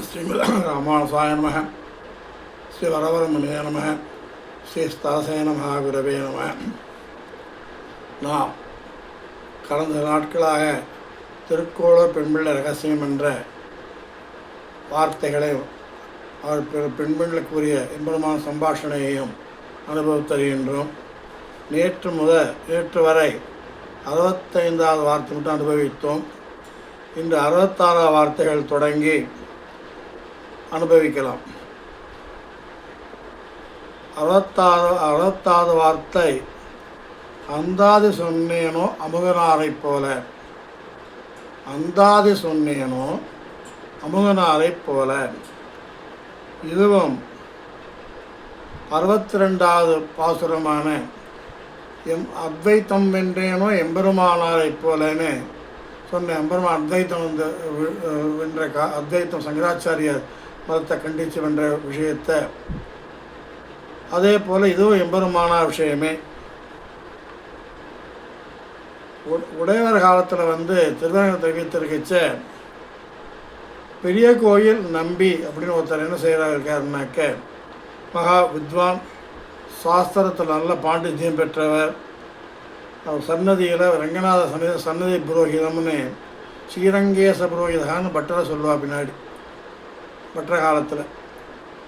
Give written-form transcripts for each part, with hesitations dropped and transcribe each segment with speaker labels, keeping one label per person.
Speaker 1: ஸ்ரீமத் ராமானுசாய நம. ஸ்ரீ வரவரமுனிய நம. ஸ்ரீ ஸ்தாசேன மகாகுரவே நம. நாம் கடந்த நாட்களாக திருக்கோளூர் பெண்பிள்ளை ரகசியம் என்ற வார்த்தைகளை அவர் பெண்பிள்ளைக்குரிய எம்பெருமான சம்பாஷணையையும் அனுபவித்தருகின்றோம். நேற்று வரை 65வது வார்த்தை மட்டும் அனுபவித்தோம். இன்று 66 வார்த்தைகள் தொடங்கி அனுபவிக்கலாம். 66வது வார்த்தை, அந்தாதி சொன்னேனோ அமுகனாரை போல. அந்தாதி சொன்னேனோ அமுகனாரை போல. இதுவும் 62வது பாசுரமான அத்வைத்தம் வென்றேனோ எம்பெருமானாரை போலன்னு சொன்ன எம்பெருமான் அத்வைத்தம் வென்ற அத்வைத்தம் சங்கராச்சாரியர் மதத்தை கண்டித்து வென்ற விஷயத்தை, அதே போல் இதுவும் எம்பெருமான விஷயமே. உடையவர் காலத்தில் திருவரங்கத்தை வைத்திருக்கச்ச பெரிய கோயில் நம்பி அப்படின்னு ஒருத்தர் என்ன இருக்காருனாக்க, மகா வித்வான், சாஸ்திரத்தில் நல்ல பாண்டித்யம் பெற்றவர். அவர் சன்னதியில் ரங்கநாத சன்னதி புரோகிதம்னு ஸ்ரீரங்கேச புரோகிதான்னு பட்டரை சொல்லுவா பின்னாடி பற்ற காலத்தில்.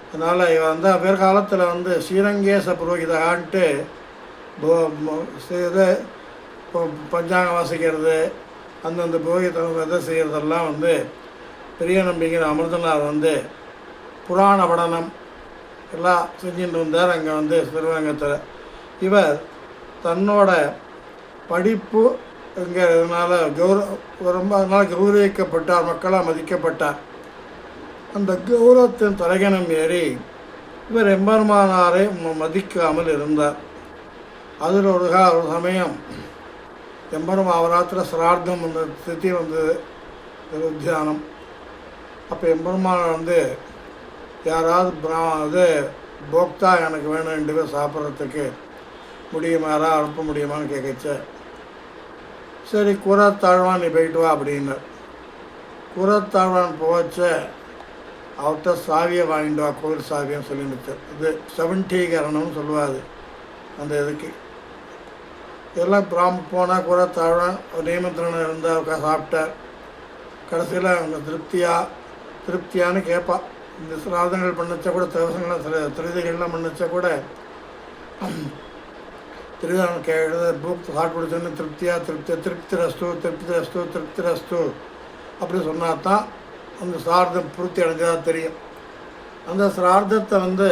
Speaker 1: அதனால் இவர் பேர் காலத்தில் ஸ்ரீரங்கேச புரோகிதான்ட்டு இதை பஞ்சாங்கம் வாசிக்கிறது, அந்தந்த புரோகிதம் இதை செய்கிறதெல்லாம் பெரிய நம்பிங்கிற அமிர்தனார் புராண படனம் எல்லாம் செஞ்சுட்டு இருந்தார் அங்கே திருவரங்கத்தில். இவர் தன்னோட படிப்பு என்கிறதுனால ரொம்ப அதனால் கௌரவிக்கப்பட்டார், மக்களால் மதிக்கப்பட்டார். அந்த கௌரவத்தின் தலைகணம் ஏறி இவர் எம்பெருமானாரை மதிக்காமல் இருந்தார். அதில் ஒரு சமயம் எம்பெருமாவராத்தில் சிரார்த்தம் திதி தியானம். அப்போ எம்பெருமான் யாராவது போக்தா எனக்கு வேணும் 2 பேர் சாப்பிட்றதுக்கு முடியுமாரா, அனுப்ப முடியுமான்னு கேட்கச்ச, சரி கூறத்தாழ்வான் நீ போயிட்டு வா அப்படின்னு. கூறத்தாழ்வான் போச்ச அவர்கிட்ட சாவியை வாங்கிட்டு வா, கோவில் சாவியம் சொல்லிட்டு. இது 70கரணம்னு சொல்லுவாது அந்த இதுக்கு. இதெல்லாம் போனால் கூறத்தாழ்வான் நியமத்திரன் இருந்தால் சாப்பிட்டார். கடைசியில் அவங்க திருப்தியான்னு கேட்பா. இந்த சிராதங்கள் பண்ணச்சா கூட, திருதிகள்லாம் பண்ணச்சா கூட திருவிழா எழுத புக் சாப்பிட்டு கொடுத்தோன்னு திருப்தி ரஸ்து அப்படி சொன்னால் தான் அந்த சிரார்த்தம் பூர்த்தி அடைஞ்சதாக தெரியும். அந்த சிரார்த்தத்தை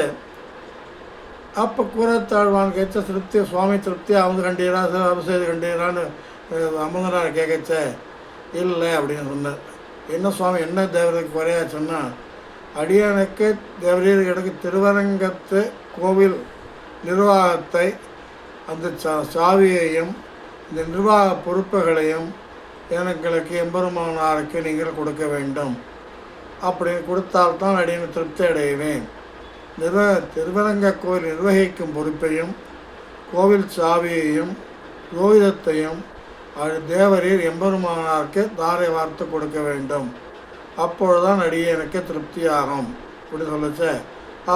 Speaker 1: அப்போ கூறத்தாழ்வான் கேட்ச சுவாமி திருப்தியாக கண்டீரா, அபிஷேகம் கண்டீரான்னு அமுதனார் கேட்கச்ச இல்லை அப்படின்னு சொன்னார். என்ன சுவாமி என்ன தேவருக்கு குறையா சொன்னால், அடியனுக்கு தேவரீர்களுக்கு திருவரங்கத்து கோவில் நிர்வாகத்தை, அந்த சாவியையும் இந்த நிர்வாக பொறுப்புகளையும் எனக்கு எம்பெருமானாருக்கு நீங்கள் கொடுக்க வேண்டும். அப்படி கொடுத்தால்தான் அடியனை திருப்தி அடைவேன். திருவரங்க கோவில் நிர்வகிக்கும் பொறுப்பையும் கோவில் சாவியையும் ரோகிதத்தையும் தேவரீர் எம்பெருமானாருக்கு தாரை வார்த்து கொடுக்க வேண்டும். அப்பொழுதுதான் அடியனுக்கு திருப்தியாகும் அப்படி சொல்லச்ச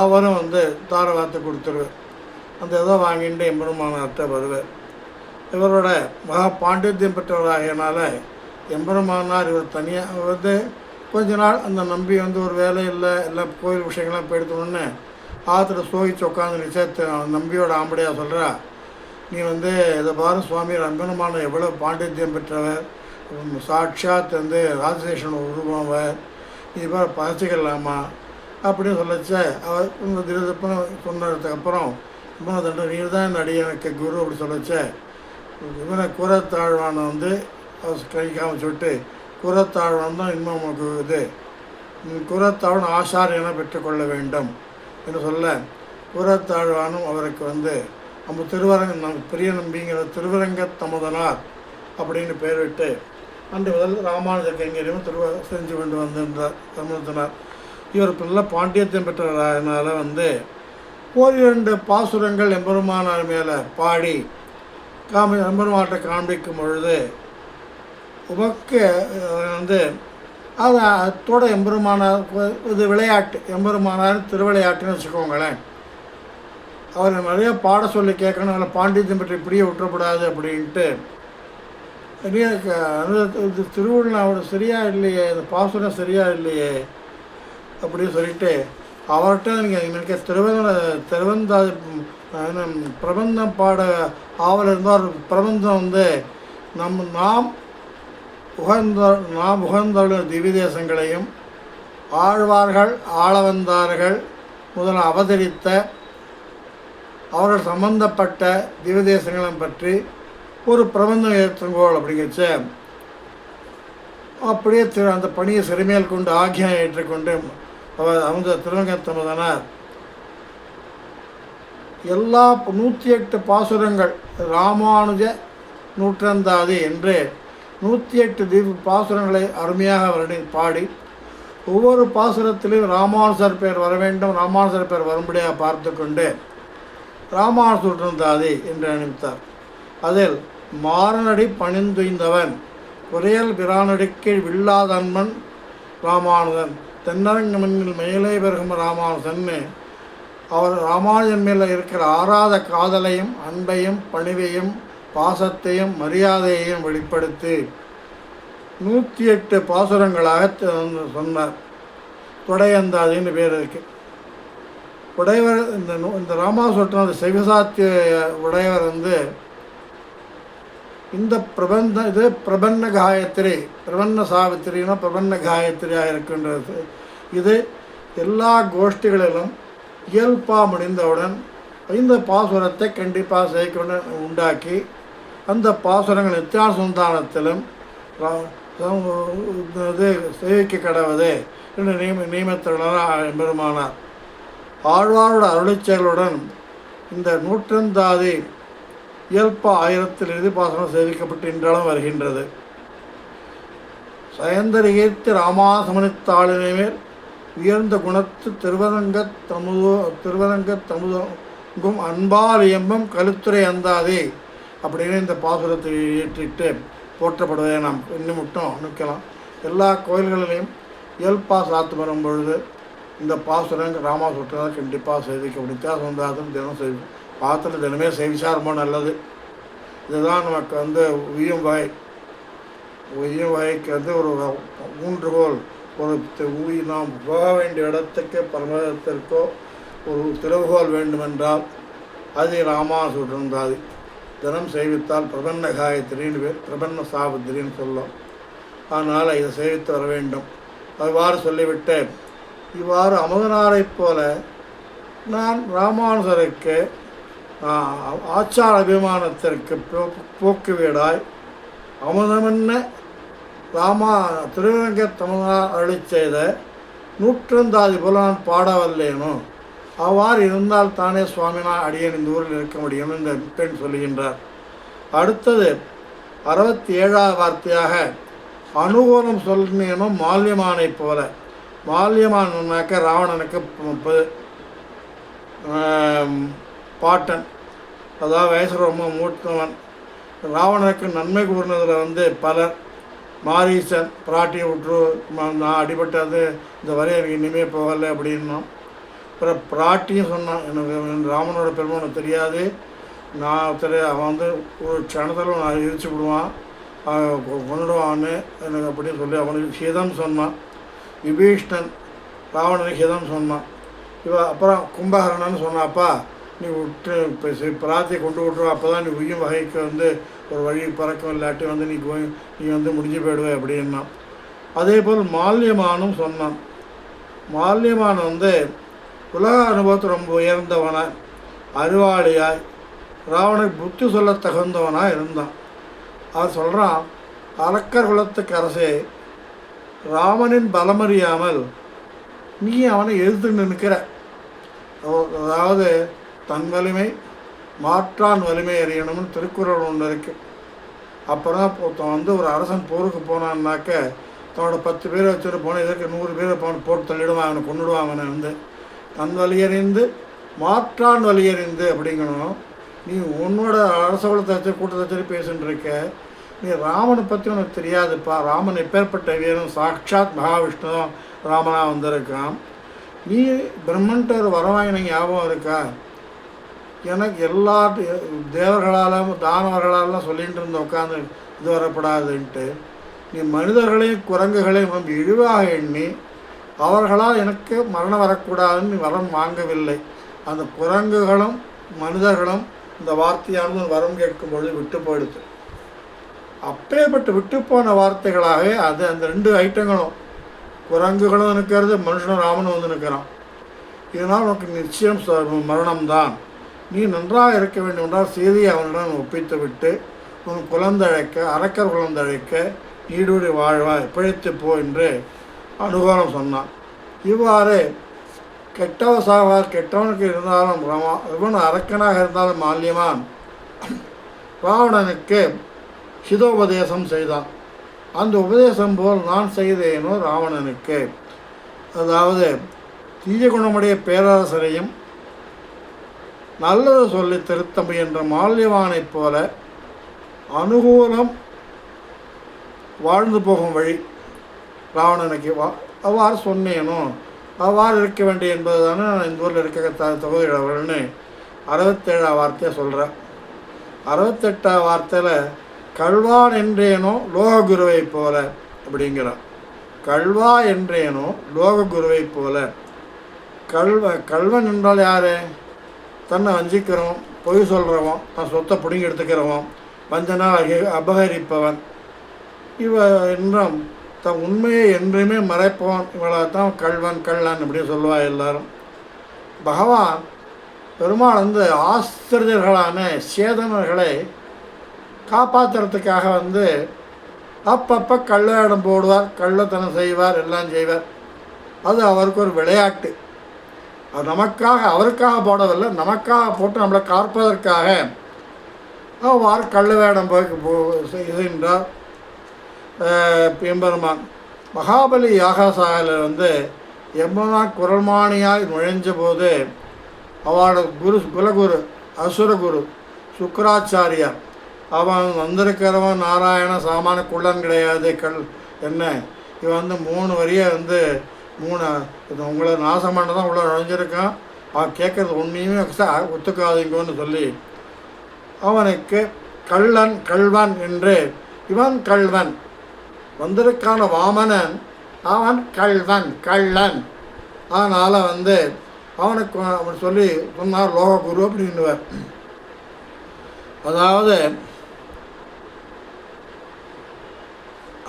Speaker 1: அவரும் தாரை வார்த்து கொடுத்துருவேன். அந்த இதை வாங்கிட்டு எம்பெருமானார்கிட்ட வருவார். இவரோட மகா பாண்டித்யம் பெற்றவராகியனால எம்பெருமானார் இவர் தனியாக கொஞ்ச நாள் அந்த நம்பி ஒரு வேலை இல்லை, எல்லாம் கோயில் விஷயங்கள்லாம் போயிடுத்தோன்னு ஆற்றுல சோகிச்சு உட்காந்து நிச்சயத்தை நம்பியோட ஆம்படியாக சொல்கிறா, நீ இதை பாரு சுவாமி, எம்பெருமானார் எவ்வளோ பாண்டித்யம் பெற்றவர், சாட்சாத் ராஜசேஷன் உருவவர், நீ பாரு பழச்சிக்கலாமா அப்படின்னு சொல்லச்ச அவர் திருப்பம் சொன்னதுக்கப்புறம் நீர் தான் இந்த அடியனுக்கு குரு அப்படி சொல்லச்ச இவனை கூறத்தாழ்வானை கணிக்காமல் சொல்லிட்டு, கூறத்தாழ்வான் தான் இன்னும் நமக்கு கூறத்தாழ்வான் ஆசாரியனை பெற்றுக்கொள்ள வேண்டும் என்று சொல்ல, கூறத்தாழ்வானும் அவருக்கு நம்ம திருவரங்க பெரிய நம்பிங்கிற திருவரங்க தமுதனார் அப்படின்னு பேர் விட்டு அன்று முதல் ராமானுஜ கைங்கரியும் செஞ்சு கொண்டு வந்திருந்தார் தமுதனார். இவர் பிள்ளை பாண்டியத்தையும் பெற்றவராதனால ஒரு 2 பாசுரங்கள் எம்பெருமானார் மேலே பாடி எம்பெருமாட்டை காண்பிக்கும் பொழுது உமக்கு அது அத்தோட எம்பெருமானார் இது விளையாட்டு, எம்பெருமானார் திருவிளையாட்டுன்னு வச்சுக்கோங்களேன். அவரை நிறைய பாட சொல்லி கேட்கணும், அதில் பாண்டித்யம் பற்றி இப்படியே விட்டுறக்கூடாது அப்படின்ட்டு நிறைய இது திருவிழாவோட சரியாக இல்லையே, இந்த பாசுரம் சரியாக இல்லையே அப்படின்னு சொல்லிட்டு அவர்கிட்ட நீங்கள் எனக்கு திருவந்தாதி பிரபந்தம் பாட ஆவல் இருந்தால் ஒரு பிரபந்தம் வந்து நாம் உகந்தருள திவ்ய தேசங்களையும் ஆழ்வார்கள் ஆளவந்தார்கள் முதல் அவதரித்த அவர்கள் சம்பந்தப்பட்ட திவ்ய தேசங்களும் பற்றி ஒரு பிரபந்தம் ஏற்றுங்கோள் அப்படிங்கச்ச அப்படியே அந்த பணியை சிறுமையில் கொண்டு ஆக்கியம் ஏற்றுக்கொண்டு அவங்க திருவங்கத்தமதனார் எல்லா 108 பாசுரங்கள் ராமானுஜ நூற்றந்தாதி என்று 108 திவ்ய பாசுரங்களை அருமையாக வருடி பாடி ஒவ்வொரு பாசுரத்திலும் ராமானுஜர் பெயர் வர வேண்டும், ராமானுஜர் பெயர் வரும்படியாக பார்த்து கொண்டு ராமானுஜ நூற்றந்தாதி என்று அனுப்பித்தார். அதில் மாறனடி பணிந்துய்ந்தவன் குறையல் பிரானடிக்கு வில்லாதன்மன் ராமானுஜன் தென்னரங்கமண்ணில் மேலே பெருகும் ராமானுஜன் அவர் ராமானுஜன் மேலே இருக்கிற ஆறாத காதலையும் அன்பையும் பணிவையும் பாசத்தையும் மரியாதையையும் வெளிப்படுத்தி 108 பாசுரங்களாக சொன்னார். உடையந்தாதின்னு பேர் இருக்கு. உடையவர் இந்த ராமாசுரத்தினோட செவிசாத்திய உடையவர் வந்து இந்த இது பிரபன்ன காயத்ரி, பிரபன்ன சாவித்திரினா பிரபன்ன காயத்ரியாக இருக்கின்றது. இது எல்லா கோஷ்டிகளிலும் இயல்பாக முடிந்தவுடன் இந்த பாசுரத்தை கண்டிப்பாக சேர்க்கணும் உண்டாக்கி அந்த பாசுரங்கள் நித்தியான சந்தானத்திலும் இது சேவிக்க கடவுது என்று நியமித்தவர்களான பெருமானார். ஆழ்வாரோட அருளிச்செயலுடன் இந்த நூற்றந்தாதி இயல்பா 1000 இறுதிப்பாசனம் சேவிக்கப்பட்டு இன்றாலும் வருகின்றது. சயந்தரிகீர்த்தி ராமாசமனித்தாளினை மேல் உயர்ந்த குணத்து திருவரங்க தமுதும் அன்பால் இயம்பம் கழுத்துறை அந்தாதே அப்படின்னு இந்த பாசுரத்தை ஏற்றிட்டு போற்றப்படுவதை நாம் இன்னும் மட்டும் நிற்கலாம். எல்லா கோயில்களிலையும் இயல்பா சாத்து வரும் பொழுது இந்த பாசுரங்கள் ராமாசுரத்தை கண்டிப்பாக சேவிக்க வித்தியாசம் தினம் சேவி பாத்திரம் தினமே சேவிச்சா ரொம்ப நல்லது. இதுதான் நமக்கு வந்து உயிரும் வகைக்கு வந்து ஒரு ஊன்றுகோல். ஒரு நாம் போக வேண்டிய இடத்துக்கு பரமதத்திற்கோ ஒரு திறவுகோல் வேண்டுமென்றால் அது ராமாசுரந்தாதி தினம் சேவித்தால் பிரபன்ன காயத்ரின்னு பேர், பிரபன்ன சாவித்திரின்னு சொல்லும். அதனால் இதை சேவித்து வர வேண்டும். அவ்வாறு சொல்லிவிட்டு இவ்வாறு அமுதனாரைப் போல நான் ராமானுஜருக்கு ஆச்சார அபிமானத்திற்கு போக்குவீடாய் அமுதமென்ன திருவரங்க தமிழார் அருளி செய்த நூற்றந்தாதி போல நான் பாடவல்லேனோ அவ்வாறு இருந்தால் தானே சுவாமினா அடியன் இந்த ஊரில் இருக்க முடியும் இந்த பெண் சொல்லுகின்றார். அடுத்தது 67வது வார்த்தையாக அனுகூலம் சொல்லினோ மால்யமானை போல. மால்யமானாக்க ராவணனுக்கு பாட்டன், அதாவது வயசு ரொம்ப மூத்தவன். ராவணனுக்கு நன்மை கூறினதில் வந்து பலர் மாரீசன் பிராட்டியை விட்டுரு, நான் அடிபட்டது இந்த வரை எனக்கு இனிமேல் போகலை அப்படின்னா. அப்புறம் பிராட்டியும் சொன்னான், எனக்கு ராமனோட பெருமை எனக்கு தெரியாது, நான் அவன் வந்து ஒரு க்ஷணத்தில் நான் இடிச்சு விடுவான், கொண்டுடுவான்னு எனக்கு அப்படின்னு சொல்லி அவனுக்கு ஹிதம் சொன்னான். விபீஷ்ணன் ராவணனுக்கு ஹிதம் சொன்னான். அப்புறம் கும்பகர்ணன்னு சொன்னாப்பா நீ விட்டு இப்போ பிரார்த்தியை கொண்டு விட்டுருவா, அப்போ தான் நீ உயிர் வகைக்கு வந்து ஒரு வழி பறக்கும், இல்லாட்டி வந்து நீ வந்து முடிஞ்சு போயிடுவே அப்படின்னா. அதே போல் மால்யமானும் சொன்னான். மால்யமான் வந்து உலக அனுபவத்தை ரொம்ப உயர்ந்தவன அறிவாளியாய் ராவனுக்கு புத்தி சொல்ல தகுந்தவனாக இருந்தான். அவர் சொல்கிறான், அரக்கர் குலத்துக்கு அரசே, ராமனின் பலமறியாமல் நீ அவனை எதிர்த்து நிற்கிற. அதாவது தன் வலிமை மாற்றான் வலிமை அறியணும்னு திருக்குறள் ஒன்று இருக்குது. அப்புறம் வந்து ஒரு அரசன் போருக்கு போனான்னாக்க தன்னோட 10 பேரை வச்சுட்டு போனால் இதற்கு 100 பேரை போட்டு தள்ளிடுவான், அவனை கொண்டுடுவான். அவனை வந்து தன் வலியறிந்து மாற்றான் வலியறிந்து அப்படிங்கணும். நீ உன்னோட அரச குலத்தை வச்சு கூட்டத்தை வச்சு பேசுன்னு இருக்க, நீ ராமனை பற்றி உனக்கு தெரியாதுப்பா, ராமன் எப்பேற்பட்ட வீரன், சாட்சாத் மகாவிஷ்ணு தான் ராமனாக வந்திருக்கான். நீ பிரம்மன்ட்ட ஒரு வரவாங்கின ஞாபகம் இருக்கா? எனக்கு எல்லா தேவர்களாலும் தானவர்களாலும் சொல்லிகிட்டு இருந்த உட்காந்து இது வரப்படாதுன்ட்டு நீ மனிதர்களையும் குரங்குகளையும் ரொம்ப இழிவாக எண்ணி அவர்களால் எனக்கு மரணம் வரக்கூடாதுன்னு நீ வரம் வாங்கவில்லை. அந்த குரங்குகளும் மனிதர்களும் இந்த வார்த்தையானது வரம் கேட்கும் பொழுது விட்டு போயிடுது. அப்பேற்பட்டு விட்டு போன வார்த்தைகளாக அது அந்த 2 ஐட்டங்களும், குரங்குகளும் நிற்கிறது, மனுஷனும் ராமனும் வந்து நிற்கிறான். இதனால் உனக்கு நிச்சயம் மரணம்தான். நீ நன்றாக இருக்க வேண்டும் என்றால் சீதையை அவனிடம் ஒப்பித்து விட்டு உன் குழந்தழைக்க, அரக்கர் குழந்தழைக்க நீடூடி வாழ்வாய், பிழைத்து போ என்று அனுகூலம் சொன்னான். இவ்வாறு கெட்டவ சாவார், கெட்டவனுக்கு இருந்தாலும் இவன் அரக்கனாக இருந்தாலும் மால்யமான் ராவணனுக்கு ஹிதோபதேசம் செய்தான். அந்த உபதேசம் போல் நான் செய்தேனோ ராவணனுக்கு. அதாவது தீய குணமுடைய பேரரசரையும் நல்லது சொல்லி திருத்த முயன்ற மால்யவானைப் போல அனுகூலம் வாழ்ந்து போகும் வழி ராவணனுக்கு அவ்வாறு சொன்னேனோ அவ்வாறு இருக்க வேண்டிய என்பது தானே நான் இந்த ஊரில் இருக்க தொகுதியிடவர்கள்னு 67ஆம் வார்த்தையை சொல்கிறேன். 68ஆம் வார்த்தையில் கல்வான் என்றேனோ லோககுருவை போல அப்படிங்கிறான். கல்வா என்றேனோ லோககுருவை போல. கல்வன் என்றால் யார்? தன்னை வஞ்சிக்கிறவன், பொய் சொல்கிறவன், தன் சொத்தை பிடுங்கி எடுத்துக்கிறவன், வஞ்சனால் அபகரிப்பவன். என்றும் தன் உண்மையை என்றுமே மறைப்பவன். இவளை தான் கள்வன் கள்ளன் அப்படின்னு சொல்லுவா எல்லாரும். பகவான் பெருமாள் வந்து ஆசிரியர்களான சேதனர்களை காப்பாற்றுறதுக்காக அப்பப்போ கள்ளவேடம் போடுவார், கள்ளத்தனம் செய்வார், எல்லாம் செய்வார். அது அவருக்கு ஒரு விளையாட்டு. அது நமக்காக, அவருக்காக போடவில்லை, நமக்காக போட்டு நம்மளை காப்பதற்காக அவ்வாறு கள்ளவேடம் செய்கின்றார் எம்பெருமான். மகாபலி யாகசாலையில் எம்பெருமான் குரல்மானியாய் நுழைஞ்ச போது அவரோட குலகுரு அசுரகுரு சுக்கராச்சாரியார் அவன் வந்திருக்கிறவன் நாராயண சாமான குள்ளன் கிடையாது, என்ன இவன் 3 வரியை 3 உங்களை நாசம் பண்ண தான் உள்ள நுழைஞ்சிருக்கான், அவன் கேட்குறது ஒன்றையுமே ஒத்துக்காதீங்கன்னு சொல்லி அவனுக்கு கள்ளன் கள்வன் என்று, இவன் கள்வன் வந்திருக்கான வாமனன், அவன் கள்வன் கள்ளன். அதனால் அவனுக்கு அவன் சொல்லி சொன்னார் லோககுரு அப்படின்னுவார். அதாவது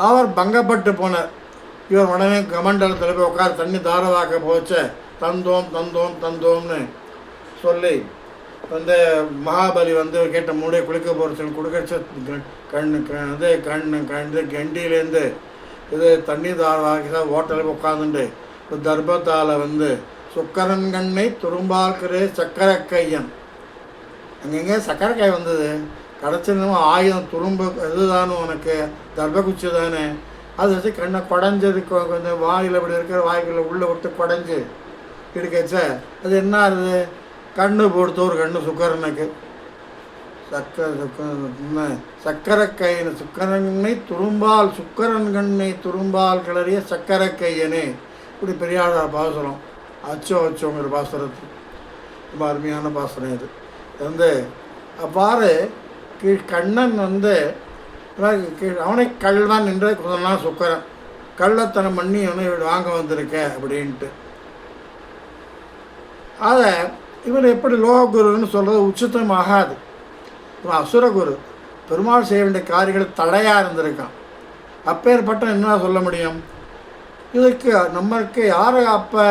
Speaker 1: அவர் பங்கப்பட்டு போனார். இவர் உடனே கமண்டலத்தில் போய் உட்கார தண்ணி தாரவாக்க போச்ச தந்தோம் தந்தோம் தந்தோம்னு சொல்லி மகாபலி கேட்ட மூடைய குளிக்க போகிறதுக்கு கொடுக்கச்ச கண்ணு கண்டியிலேருந்து இது தண்ணி தாரவாக்க ஹோட்டலுக்கு உட்காந்துட்டு இப்போ தர்பத்தால் சுக்கரன் கண்ணை துரும்பாக்கிறே சக்கரை கையன். அங்கங்கே சக்கரைக்காய் வந்தது, கிடச்சிருந்தவன் 1000 துரும்பு இதுதானு உனக்கு தர்பகுச்சி தானே, அது வச்சு கண்ணை குடஞ்சிருக்கு, கொஞ்சம் வாயில் இப்படி இருக்கிற வாய்க்குள்ளே உள்ளே விட்டு குடஞ்சி இருக்கச்ச அது என்ன ஆகுது, கண்ணு போடுத்து ஒரு கண்ணு சுக்கரனுக்கு சக்கரை கையனு சுக்கரனை துரும்பால் சுக்கரன் கண்ணை துரும்பால் கிளறிய சக்கரை கையனே. இப்படி பெரியாளர் பாசுரம் அச்சோங்கிற பாசுரத்து ரொம்ப அருமையான பாசுரம். இது அவ்வாறு கண்ணன் அவனை கள்வன் என்று சொன்னான் சுக்கரன். கள்ளத்தனம் பண்ணி அவனை வாங்க வந்திருக்க அப்படின்ட்டு. அதை இவன் எப்படி லோககுருன்னு சொல்கிறது உச்சிதமாகாது. இவன் அசுரகுரு, பெருமாள் செய்ய வேண்டிய காரியங்கள் தடையாக இருந்திருக்கான். அப்பேற்பட்ட என்ன சொல்ல முடியும்? இதுக்கு நம்மளுக்கு யாரை அப்போ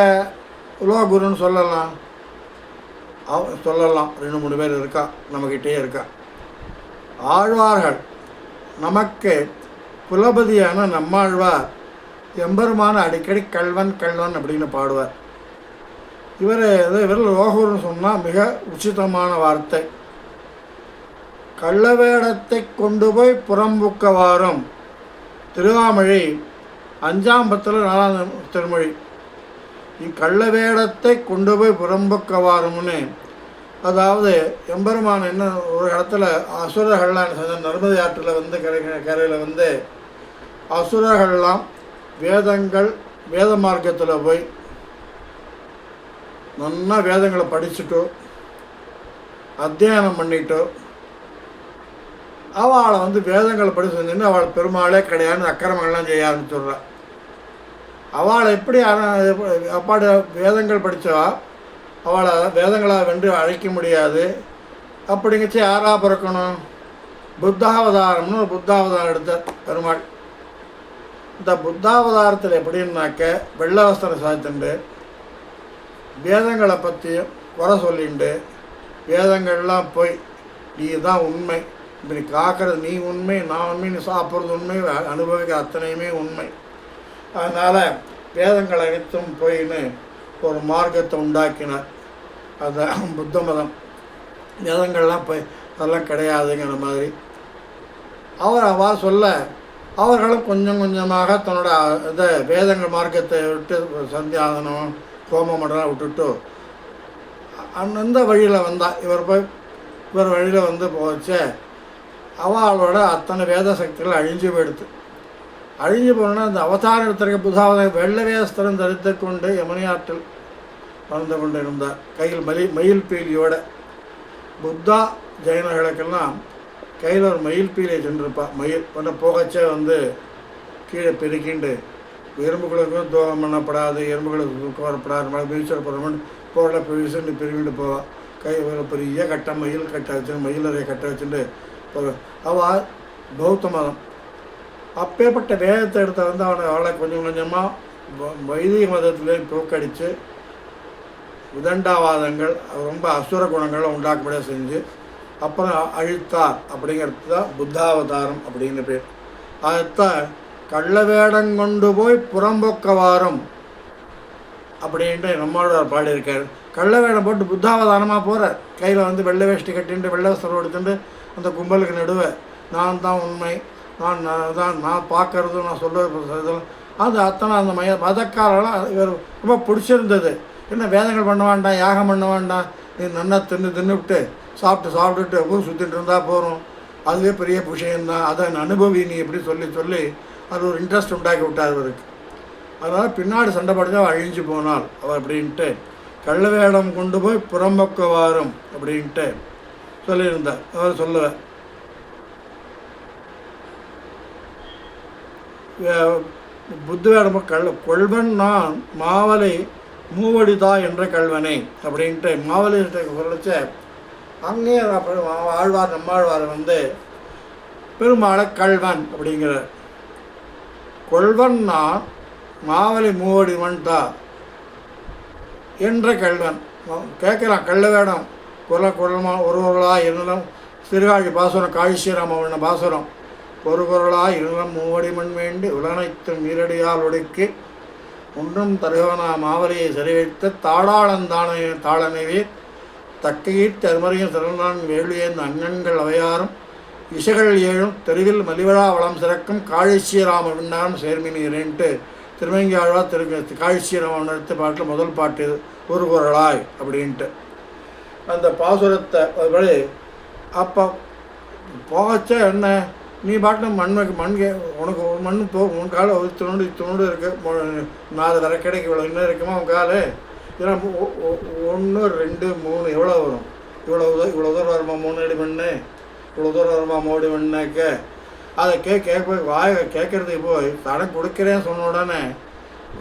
Speaker 1: லோககுருன்னு சொல்லலாம்? சொல்லலாம், 2-3 பேர் இருக்கா, நம்மக்கிட்டே இருக்கா. ஆழ்வார்கள் நமக்கு குலபதியான நம்மாழ்வார் எம்பெருமான அடிக்கடி கள்வன் கள்வன் அப்படின்னு பாடுவார். இவர் லோககுருன்னு சொன்னால் மிக உச்சிதமான வார்த்தை. கள்ளவேடத்தை கொண்டு போய் புறம்புக்கவாறும் திருவாமொழி 5ஆம் பத்தில் 4ஆம் திருமொழி. கள்ளவேடத்தை கொண்டு போய் புறம்புக்கவாரும்னு அதாவது எம்பெருமான் என்ன ஒரு இடத்துல அசுரர்கள்லாம் நர்மதை ஆற்றில் வந்து கரையில் வந்து அசுரர்கள்லாம் வேத மார்க்கத்தில் போய் நல்லா வேதங்களை படிச்சுட்டோ அத்தியானம் பண்ணிட்டோ அவளை வந்து வேதங்களை படிச்சு செஞ்சுன்னு அவள் பெருமாளே கிடையாதுன்னு அக்கிரமங்கள்லாம் செய்ய ஆரம்பிச்சுடுறாள். அவளை எப்படி அப்பாடு வேதங்கள் படித்தவா அவளை வேதங்களை வென்று அழைக்க முடியாது. அப்படிங்கச்சு யாராக பிறக்கணும்? புத்தாவதாரம்னு ஒரு புத்தாவதாரம் எடுத்த பெருமாள். இந்த புத்தாவதாரத்தில் எப்படின்னாக்க வெள்ளை வஸ்திரம் சாய்த்துண்டு வேதங்களை பற்றியும் குறை சொல்லிண்டு வேதங்கள்லாம் போய் நீ தான் உண்மை, இப்படி காக்கிறது நீ உண்மை, நான் உண்மை, நீ சாப்பிட்றது உண்மை, அனுபவிக்க அத்தனையுமே உண்மை, அதனால் வேதங்கள் அனைத்தும் போயின்னு ஒரு மார்க்கத்தை உண்டாக்கினார். அதுதான் புத்த மதம். வேதங்கள்லாம் போய் அதெல்லாம் கிடையாதுங்கிற மாதிரி அவா சொல்ல அவர்களும் கொஞ்சம் கொஞ்சமாக தன்னோட இதை வேதங்கள் மார்க்கத்தை விட்டு சந்தியாதனம் கோமம் மடலாம் விட்டுட்டு அந்த வழியில் வந்தால் இவர் வழியில் வந்து போச்சே அவளோட அத்தனை வேத சக்திகள் அழிஞ்சு போயிடுது. அழிஞ்சு போனோன்னா அந்த அவதாரம் எடுத்திருக்க புதாவதாரம் வெள்ளை வேஸ்திரம் தரித்து கொண்டு யமுனையாற்றில் வளர்ந்து கொண்டு இருந்தார். கையில் மயில் பீலியோட. புத்தா ஜெயினர்களுக்கெல்லாம் கையில் ஒரு மயில் பீலியை சென்றிருப்பாள். மயில் பண்ண போகச்சே வந்து கீழே பெருக்கிண்டு எறும்புகளுக்கும் தோகம் பண்ணப்படாது, எறும்புகளுக்கு வரப்படாது, மழை வீழ்ச்சியில் போகிறோம்னு போகல வீசுன்னு பெருகிட்டு போவாள். கை ஒரு பெரிய கட்டை மயில் கட்டை வச்சு மயிலறையை கட்டை வச்சுட்டு அவள் பௌத்த மதம். அப்பேற்பட்ட வேதத்தை எடுத்த வந்து அவளை கொஞ்சம் கொஞ்சமாக வைதிக மதத்துலேயும் தோக்கடித்து விதண்டாவாதங்கள் ரொம்ப அசுர குணங்களை உண்டாக்கப்பட செஞ்சு அப்புறம் அழித்தார். அப்படிங்கிறது தான் புத்தாவதாரம் அப்படிங்கிற பேர். அதைத்தான் கள்ள வேடங்கொண்டு போய் புறம்போக்கவாரம் அப்படின்ட்டு நம்மளோட பாடியிருக்கார். கள்ள வேடம் போட்டு புத்தாவதானமாக போகிறார். கையில் வந்து வெள்ளை வேஷ்டி கட்டிட்டு வெள்ளை வஸ்திரம் எடுத்துட்டு அந்த கும்பலுக்கு நடுவே நான் தான் உண்மை, நான் பார்க்கறது, நான் சொல்கிறது அது அத்தனை அந்த மதக்காரெல்லாம் இவர் ரொம்ப பிடிச்சிருந்தது. என்ன வேதங்கள் பண்ண வேண்டாம், யாகம் பண்ண வேண்டாம், நீ நல்லா தின்னுவிட்டு சாப்பிட்டுட்டு ஊர் சுற்றிட்டு இருந்தால் போகிறோம், அதுவே பெரிய விஷயந்தான், அதை அனுபவி நீ எப்படி சொல்லி அது ஒரு இன்ட்ரெஸ்ட் உண்டாக்கி விட்டார் இவருக்கு. அதனால் பின்னாடி சண்டை படித்தா அவள் அழிஞ்சு போனாள் அவள் அப்படின்ட்டு கள்ள வேடம் கொண்டு போய் புறம்பக்கவாரும் அப்படின்ட்டு சொல்லியிருந்தார். அவர் சொல்லுவேன் புத்த வேடம் கொள்வன் நான் மாவலை மூவடிதா என்ற கல்வனை அப்படின்ட்டு மாவலி சொல்லிச்ச அங்கே ஆழ்வார் நம்மாழ்வார் வந்து பெருமாளை கல்வன் அப்படிங்கிறார். கொள்வன் நான் மாவலி மூவடிவன் தா என்ற கல்வன் கேட்குறான். கள்ள வேடம் குரலமா ஒருவர்களாக இருந்தம் சிறுகாழி பாசுரம் காழிஸ்ரீராம பாசுரம் ஒரு குரலாக இருந்தம் மூவடி மண் வேண்டி உலகனைத்தும் மீரடியால் ஒடுக்கி ஒன்றும் தருகவனா மாவலியை சரிவைத்த தாளனைவே தக்கையீர் தருமறையும் சிறந்தான் வேள்வியேந்த அங்கங்கள் அவையாரும் இசைகள் ஏழும் தெருவில் மலிவழா வளம் சிறக்கும் காழிஸ்ரீராம விண்ணாரம் சேர்மினீரேன்ட்டு திருமங்கி ஆழ்வார் காழிஸ்ரீராமன் எடுத்த பாட்டில் முதல் பாட்டு ஒரு குரலாய் அப்படின்ட்டு அந்த பாசுரத்தை அதுபடி அப்போ போகச்ச என்ன நீ பாட்டு உனக்கு ஒரு மண் உன் காலை ஒரு துணோடு இருக்குது, 4 தரக்கடைக்கு இவ்வளோ இன்னும் இருக்குமா உன் கால், ஏன்னா 1 2 3 எவ்வளோ வரும், இவ்வளோ தூரம் வருமா 3 அடி மண், இவ்வளோ தூரம் வருமா 3 அடி மண்ணாக்க அதை கேட்கறதுக்கு போய் தடம் கொடுக்குறேன்னு சொன்ன உடனே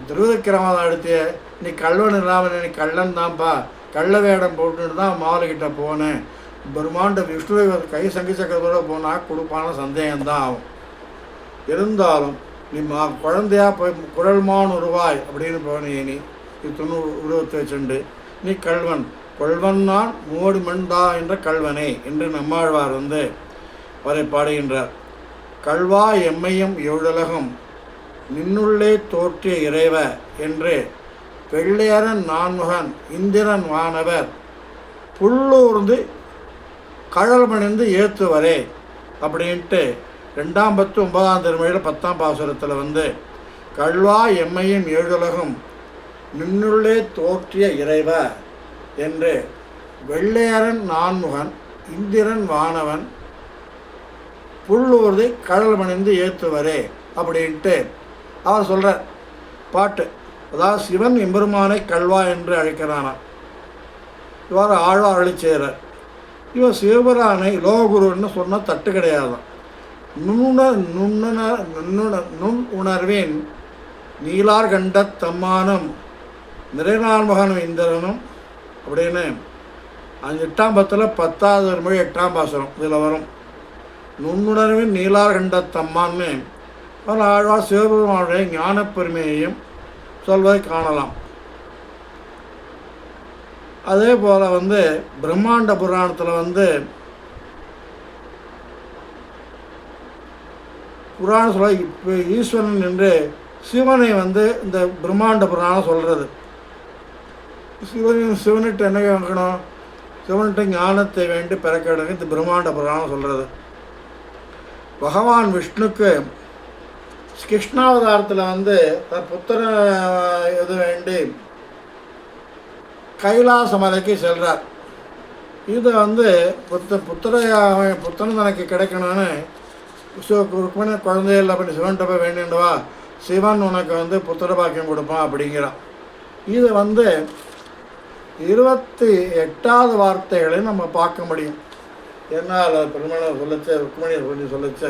Speaker 1: திருவிக்கிரமம் அடுத்திய நீ கல்வன் இல்லாமல் நீ கள்ளன் தான்ப்பா, கள்ள வேடம் போட்டுட்டு தான் மாவலிக்கிட்ட போனேன், பெருமாண்ட விஷ்ணுவை கை சங்கி சக்கரத்தோடு போனால் கொடுப்பான சந்தேகம்தான் ஆகும். இருந்தாலும் நீ குழந்தையா போய் குழல்மான் உருவாய் அப்படின்னு போனே நீ உருவத்தை வச்சுண்டு நீ கொள்வன் நான் மூடி மண்தா என்ற கல்வனே என்று நம்மாழ்வார் வந்து அவரை பாடுகின்றார். கல்வா எம்மையும் எழுலகம் நின்னுள்ளே தோற்றிய இறைவ என்று வெள்ளையரன் நான்முகன் இந்திரன் வானவர் புல்லூர்ந்து கழல் மணிந்து ஏற்றுவரே அப்படின்ட்டு 2ஆம் பத்து 9ஆம் திருமொழியில் 10ஆம் பாசுரத்தில் வந்து கல்வா எம்மையும் ஏழுலகும் நின்னுள்ளே தோற்றிய இறைவ என்று வெள்ளையரன் நான்முகன் இந்திரன் வானவன் புல்லூர்தி கடல் மணிந்து ஏற்றுவரே அப்படின்ட்டு அவர் சொல்கிறார் பாட்டு. அதாவது சிவன் எம்பெருமானை கல்வா என்று அழைக்கிறானாம். இவ்வாறு ஆழ்வார் அருளி செய்கிறார். இவர் சிவபெருமானை லோககுருன்னு சொன்னால் தட்டு கிடையாதான். நுண் உணர்வேன் நீலார் கண்ட தம்மானும் நிறைநான்மகனும் இந்திரனும் அப்படின்னு 8ஆம் பத்தில் 10வது மொழி 8ஆம் பாசுரம் இதில் வரும். நுண்ணுணர்வின் நீலார் கண்ட தம்மான்னு ஆழ்வார் சிவபெருமானுடைய ஞான பெருமையையும் சொல்வதை காணலாம். அதே போல் பிரம்மாண்ட புராணத்தில் புராணம் சொல்ல இப்போ ஈஸ்வரன் என்று சிவனை இந்த பிரம்மாண்ட புராணம் சொல்கிறது. சிவன்கிட்ட என்ன கேட்கணும்? சிவன்கிட்ட ஞானத்தை வேண்டி பிறக்க இந்த பிரம்மாண்ட புராணம் சொல்கிறது. பகவான் விஷ்ணுக்கு கிருஷ்ணாவதாரத்தில் தன் புத்திர இது வேண்டி கைலாச மலைக்கு செல்கிறார். இது புத்திரன் தனக்கு கிடைக்கணும்னு ருக்மிணி குழந்தைகள் அப்படி சிவன்கிட்ட போய் வேண்டியவா சிவன் உனக்கு புத்திர பாக்கியம் கொடுப்பான் அப்படிங்கிறான். இது 28வது வார்த்தைகளை நம்ம பார்க்க முடியும். என்னால் பெருமாளை சொல்லிச்சு, ருக்மிணியை சொல்லி சொல்லிச்சு,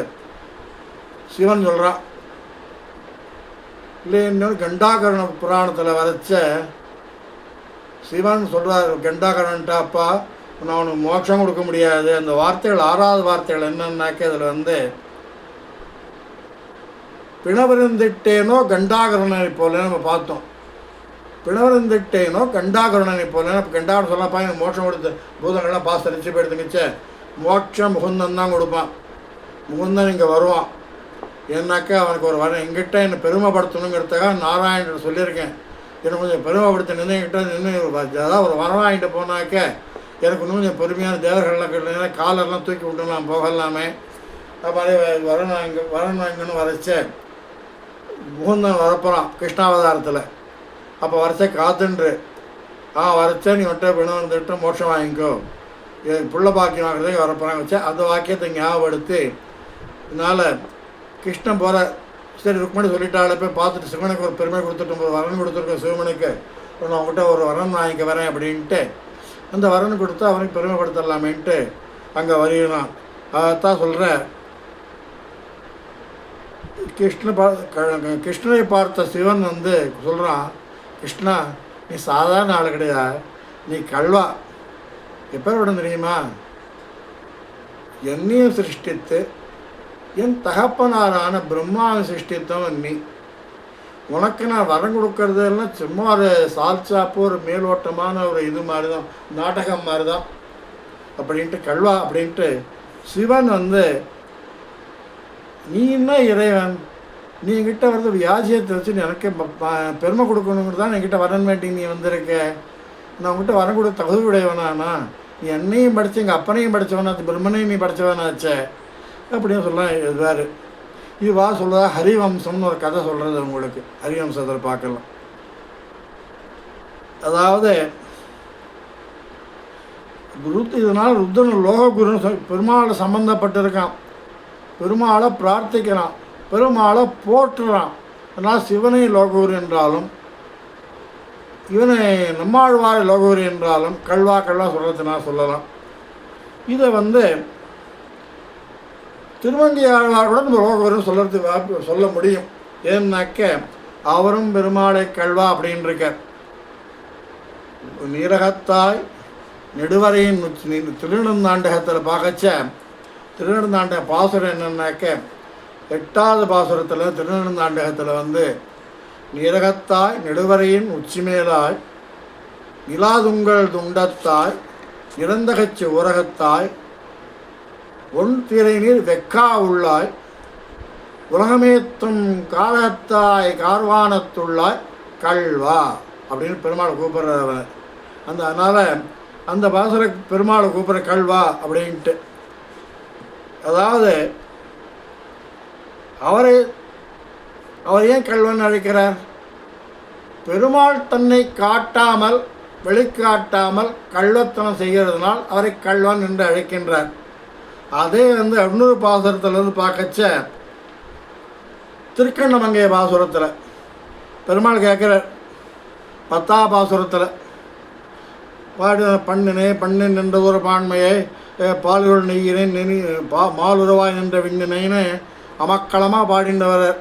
Speaker 1: சிவன் சொல்கிறான். இல்லை இன்னொரு கண்டாகரண புராணத்தில் வரைச்ச சிவன் சொல்கிறார், கண்டாகரன்ட்டா அப்பா நான் அவனுக்கு மோட்சம் கொடுக்க முடியாது. அந்த வார்த்தைகள் 6வது வார்த்தைகள் என்னன்னாக்க அதில் பிணவருந்திட்டேனோ கண்டாகரணனை போல நம்ம பார்த்தோம். பிணவருந்திட்டேனோ கண்டாகரணனை போல கண்டாகரன் சொல்லப்பா எனக்கு மோட்சம் கொடுத்து பூதங்கள்லாம் பாசரிச்சு போயிடுத்துங்கச்சே மோட்சம் முகுந்தன் தான் கொடுப்பான். முகுந்தன் இங்கே வருவான். ஏன்னாக்கா அவனுக்கு ஒரு வரம் எங்கிட்ட என்னை பெருமைப்படுத்தணுங்கிறதுக்காக நாராயணன் சொல்லியிருக்கேன். எனக்கு கொஞ்சம் பெருமைப்படுத்த நின்று என்கிட்ட நின்று அதாவது ஒரு வரம் வாங்கிட்டு போனாக்க எனக்கு இன்னும் கொஞ்சம் பொறுமையான தேவர்கள்லாம் கேட்டீங்கன்னா காலெல்லாம் தூக்கி விட்டு நான் போகலாமே. மாதிரி வரன் வாங்கன்னு வரைச்சேன். முகுந்தன் வரப்போகிறான் கிருஷ்ணாவதாரத்தில். அப்போ வரைச்ச காத்துன்று வரைச்சா நீ விட்ட பிணம் வந்துட்டு மோட்சம் வாங்கிக்கோ, புள்ள பாக்கியம் வாங்குறதுக்கு வரப்போகிறாங்க வச்சா அந்த வாக்கியத்தை ஞாபகப்படுத்தி இதனால் கிருஷ்ணன் போகிற சரி ருக்மணி சொல்லிட்டாலே போய் பார்த்துட்டு சிவனுக்கு ஒரு பெருமை கொடுத்துட்டு வரன் கொடுத்துருக்கோம் சிவனுக்கு நான் அவங்ககிட்ட ஒரு வரன் வாங்கிக்க வரேன் அப்படின்ட்டு அந்த வரன் கொடுத்து அவனுக்கு பெருமைப்படுத்தலாமேன்ட்டு அங்கே வருகிறான். அதைத்தான் சொல்கிறேன். கிருஷ்ணனை பார்த்த சிவன் சொல்கிறான், கிருஷ்ணா நீ சாதாரண ஆள் கிடையாது, நீ கல்வா. எப்போ விட தெரியுமா? என்னையும் சிருஷ்டித்து என் தகப்பனாரான பிரம்மாவை சிருஷ்டித்தவன் நீ. உனக்கு நான் வரம் கொடுக்கறதெல்லாம் சும்மா ஒரு சால்சாப்பு ஒரு மேலோட்டமான ஒரு இது மாதிரி தான், நாடகம் மாதிரி தான் அப்படின்ட்டு கல்வா அப்படின்ட்டு சிவன் நீ என்ன இறைவன், நீ என்கிட்ட வியாஜியத்தை வச்சு எனக்கு பெருமை கொடுக்கணுங்கிறது தான் என்கிட்ட வரன் வேண்டி நீ வந்திருக்க. நான் உங்ககிட்ட வரம் கொடுக்க தகுதி உடையவனானா? நீ என்னையும் படித்து எங்கள் அப்பனையும் படித்தவனாச்சு, பிரம்மனையும் நீ படித்தவனாச்சே அப்படின்னு சொல்லலாம். இது வேறு இது சொல்கிறதா ஹரிவம்சம்னு ஒரு கதை சொல்கிறது உங்களுக்கு. ஹரிவம்சத்தில் பார்க்கலாம். அதாவது இதனால் ருத்ரன் லோககுருன்னு பெருமாளை சம்மந்தப்பட்டிருக்கான். பெருமாளை பிரார்த்திக்கிறான், பெருமாளை போற்றுறான். அதனால் சிவனை லோககுரு என்றாலும் இவனை நம்மாழ்வாரை லோககுரு என்றாலும் கல்வா சொல்கிறது நான் சொல்லலாம். இதை திருமங்கை ஆழ்வார் கூட நம்ம லோககுருன்னு சொல்கிறதுக்கு சொல்ல முடியும். ஏன்னாக்க அவரும் பெருமாளை கல்வா அப்படின்னு இருக்கார். நீரகத்தாய் நெடுவரையின் திருநெடுந்தாண்டகத்தில் பார்க்கச்ச திருநெடுந்தாண்டக பாசுரம் என்னன்னாக்க 8வது பாசுரத்தில் திருநெடுந்தாண்டகத்தில் நீரகத்தாய் நெடுவரையின் உச்சிமேலாய் நிலாதுங்கள் துண்டத்தாய் நிறந்தகச்சு ஊரகத்தாய் ஒன் திரை நீர் வெக்கா உள்ளாய் உலகமேத்தும் காலகத்தாய் கார்வானத்துள்ளாய் கல்வா அப்படின்னு பெருமாளை கூப்பிட்றவர். அதனால் அந்த பாசுர பெருமாளை கூப்பிட்ற கல்வா அப்படின்ட்டு. அதாவது அவர் ஏன் கல்வன் அழைக்கிறார்? பெருமாள் தன்னை காட்டாமல் வெளிக்காட்டாமல் கள்ளத்தனம் செய்கிறதுனால் அவரை கள்வன் என்று அழைக்கின்றார். அதே இன்னொரு பாசுரத்தில் பார்க்கச்ச திருக்கண்ணமங்கைய பாசுரத்தில் பெருமாள் கேட்குறார். 10ஆம் பாசுரத்தில் பாடு பண்ணினே பண்ணின் நின்ற ஒரு பான்மையை பால்கள் நெய்யினை மாலுறவாய் நின்ற விண்ணினைன்னு அமக்களமாக பாடின்றவர்.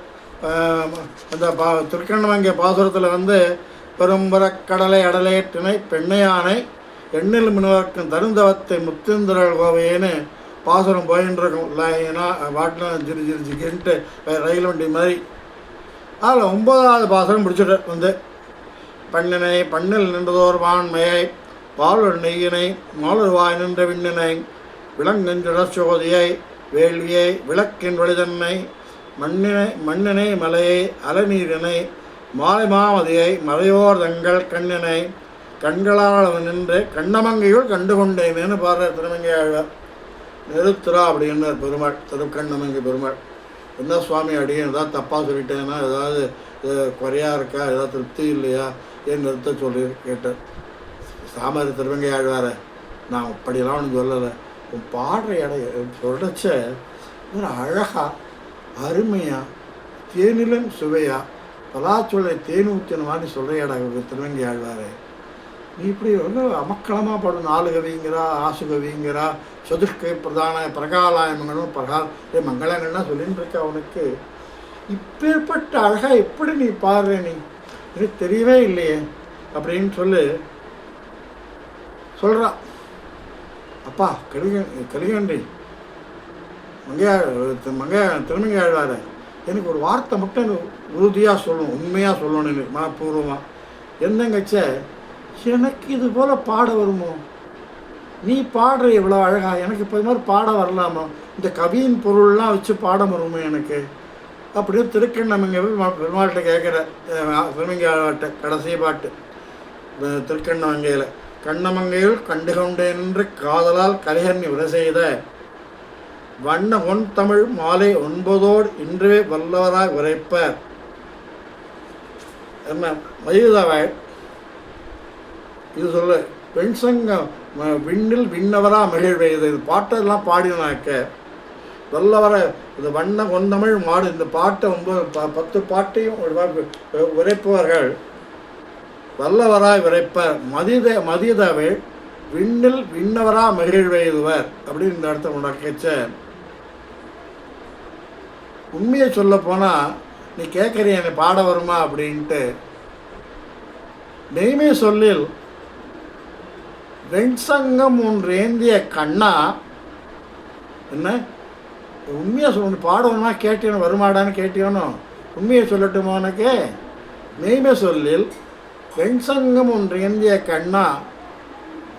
Speaker 1: அந்த திருக்கண்ணமங்கைய பாசுரத்தில் பெரும்பரக்கடலை அடலேற்றினை பெண்ணையானை எண்ணில் மினவர்க்கும் தருந்தவத்தை முத்திந்திரல் கோவையேன்னு பாசுரம் போயின்னு இருக்கும். ஏன்னா வாட்டில் ஜிரின்ட்டு ரயில் வண்டி மாதிரி. அதில் 9ஆவது பாசுரம் முடிச்சுட்டு பண்ணினை பண்ணில் நின்றதோர் வான்மையை பாலுள் நெய்யினை மாலுருவாய் நின்ற விண்ணினை விலங்கென்ற சோதியை வேள்வியை விளக்கின் வழிதன்னை மண்ணினை மலையை அலநீரினை மாலை மாமதியை மலையோர் தங்கள் கண்ணினை கண்களால் நின்று கண்ணமங்கையுள் கண்டுகொண்டேனேன்னு பாடுற திருமங்கை ஆழ்வார். நிறுத்துறா அப்படின்னு பெருமாள், திருக்கண்ணமங்கை பெருமாள். என்ன சுவாமி அடியேன் ஏதாவது தப்பாக சொல்லிட்டேன்னா, ஏதாவது குறையாக இருக்கா, ஏதாவது திருப்தி இல்லையா, ஏன் நிறுத்த சொல்லி கேட்டார். சாமரி திருமங்கை ஆழ்வார, நான் அப்படியெல்லாம் ஒன்று சொல்லலை, உன் பாடுற இடம் சொல்கிறச்ச ஒரு அழகாக அருமையாக தேனிலும் சுவையாக பலாச்சொல்லை தேன் ஊற்றின மாதிரி சொல்கிறியாடா திருவங்கி ஆழ்வார். நீ இப்படி அமக்களமாக பாடும் 4 கவிங்கிறா, ஆசு கவிங்கிறா, சதுஷ்கை பிரதான பிரகாலாயமங்களும் மங்களங்கள்லாம் சொல்லின்னு இருக்க. அவனுக்கு இப்பேற்பட்ட அழகாக எப்படி நீ பாடுற, நீ எனக்கு தெரியவே இல்லையே அப்படின்னு சொல்கிறான். அப்பா கலிகண்டி திருமங்கை ஆழ்வார், எனக்கு ஒரு வார்த்தை மட்டும் எனக்கு உறுதியாக சொல்லணும், உண்மையாக சொல்லணும், எனக்கு மனப்பூர்வமாக. என்னங்கச்ச, எனக்கு இது போல் பாட வருமோ, நீ பாடுற இவ்வளோ அழகாக, எனக்கு இப்போ இது மாதிரி பாட வரலாமா, இந்த கவியின் பொருள்லாம் வச்சு பாட வருமோ எனக்கு அப்படியே திருக்கண்ணமங்கை பெருமாள்கிட்ட கேட்குற. திருமங்கை ஆழ்வார்கிட்ட கடைசி பாட்டு திருக்கண்ணமங்கையில், கண்ணமங்கையில் கண்டுகொண்டேன் என்று காதலால் கலிகண்ணி உரை செய்த வண்ண ஒன் தமிழ் மாலை 9ஓடு இன்றே வல்லவராய் உரைப்பர். என்ன மயிதாவாய் இது சொல்ல, வெண்சங்கம் விண்ணில் விண்ணவரா மகிழ்வைது, இது பாட்டெல்லாம் பாடினாக்க வல்லவர இது வண்ண ஒந்தமிழ் மாடு. இந்த பாட்டை 10 பாட்டையும் உரைப்பவர்கள் வல்லவராய் உரைப்பர். மதியதாவே விண்ணில் விண்ணவரா மகிழ்வெய்துவர் அப்படின்னு இந்த இடத்த உனக்கச்ச. உண்மையை சொல்ல போனால், நீ கேட்குறிய என்னை பாட வருமா அப்படின்ட்டு, நெய்மை சொல்லில் வெண்சங்கம் ஒன்று ஏந்திய கண்ணா, என்ன உண்மையை சொல்லணும், பாடணுமா கேட்டியனோ வருமாடான்னு கேட்டியோனோ, உண்மையை சொல்லட்டுமா உனக்கு. நெய்மை சொல்லில் வெண்சங்கம் ஒன்று ஏந்திய கண்ணா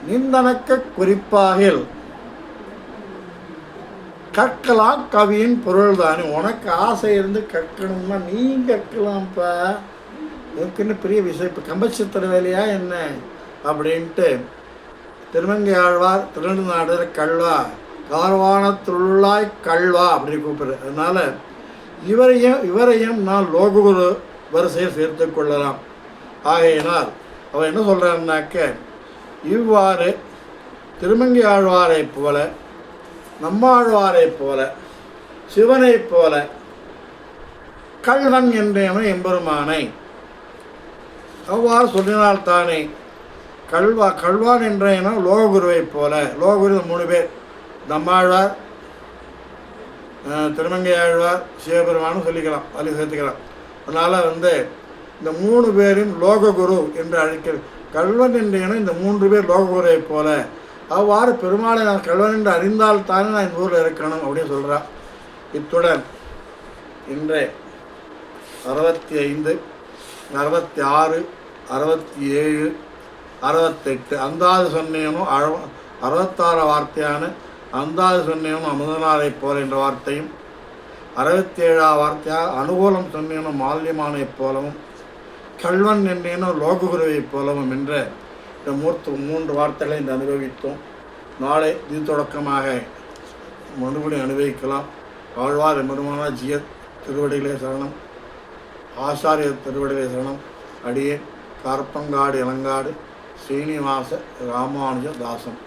Speaker 1: நிந்தனக்க குறிப்பாகில் கற்கலாம் கவியின் பொருள் தானே. உனக்கு ஆசை இருந்து கற்கணும்னா நீ கற்கலாம்ப்பா, எனக்குன்னு பெரிய விஷயம், இப்போ கம்பச்சித்திர வேலையா என்ன அப்படின்ட்டு திருமங்கை ஆழ்வார் திருநெடுநாடு கல்வா கார்வான தொழிலாய் கல்வா அப்படின்னு கூப்பிடுற. அதனால் இவரையும் நான் லோககுரு வரிசையை சேர்த்து கொள்ளலாம். ஆகையினால் அவன் என்ன சொல்கிறான்னாக்க, இவ்வாறு திருமங்கை ஆழ்வாரை போல, நம்மாழ்வாரை போல, சிவனை போல கல்வன் என்றேனும் எம்பெருமானை அவ்வாறு சொல்லினால்தானே கல்வான் என்றேனோ லோககுருவை போல. லோககுரு 3 பேர், நம்மாழ்வார், திருமங்கை ஆழ்வார், சிவபெருமானும் சொல்லிக்கலாம், அதில் சேர்த்துக்கலாம். அதனால் இந்த 3 பேரும் லோககுரு என்று அழைக்க, கல்வன் என்றேனும் இந்த 3 பேர் லோககுருவை போல. அவ்வாறு பெருமாளை நான் கல்வன் என்று அறிந்தால் தானே நான் இந்த ஊரில் இருக்கணும் அப்படின்னு சொல்கிறான். இத்துடன் இன்றைய 65, 66, 67, 68 அந்தாது சொன்னேனும் 66 வார்த்தையான அந்தாது சொன்னேனும் அமுதனாரை போல என்ற வார்த்தையும், 67 வார்த்தையாக அனுகூலம் சொன்னேனும் மால்யமானை போலவும் கல்வன் என்றேனும் லோககுருவை போலவும் என்ற இந்த 3 வார்த்தைகளை இந்த அனுபவித்தோம். நாளை இது தொடக்கமாக மறுபடியும் அனுபவிக்கலாம். ஆழ்வார் எம்பெருமானா ஜிய திருவடிகளே சரணம், ஆசாரிய திருவடிகளே சரணம். அடியே கார்பங்காடு இளங்காடு ஸ்ரீனிவாச ராமானுஜதாசன்.